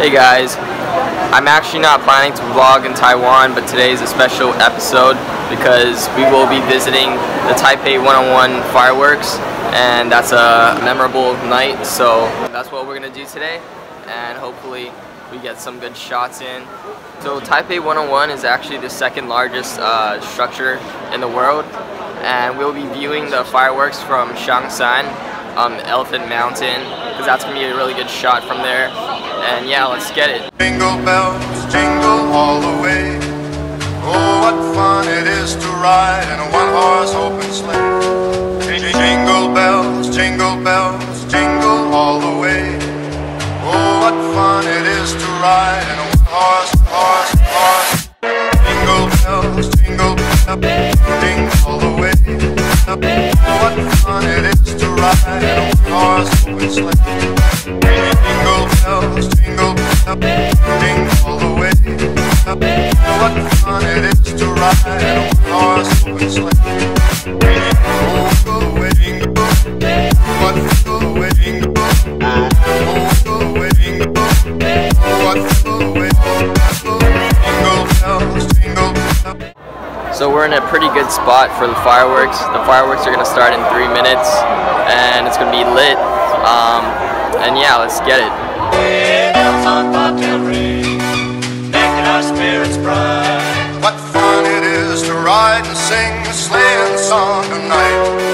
Hey guys, I'm actually not planning to vlog in Taiwan, but today is a special episode because we will be visiting the Taipei 101 fireworks, and that's a memorable night, so that's what we're going to do today, and hopefully we get some good shots in. So Taipei 101 is actually the second largest structure in the world, and we'll be viewing the fireworks from Shangshan, Elephant Mountain, because that's going to be a really good shot from there. And yeah, let's get it. Jingle bells, jingle all the way. Oh, what fun it is to ride in a one-horse open sleigh. Jingle bells, jingle all the way. Oh, what fun it is to ride in a one-horse. Jingle bells, jingle all the way. Oh, what fun it is to ride in a one-horse open sleigh. Jingle bells, jingle all the way. What fun it is to ride in a one-horse open sleigh. Jingle away, jingle. What away, jingle. Jingle away, jingle. What away, jingle bells, jingle. So we're in a pretty good spot for the fireworks. The fireworks are going to start in 3 minutes, and it's going to be lit. And yeah, let's get it. What fun it is to ride and sing a sleighing song tonight.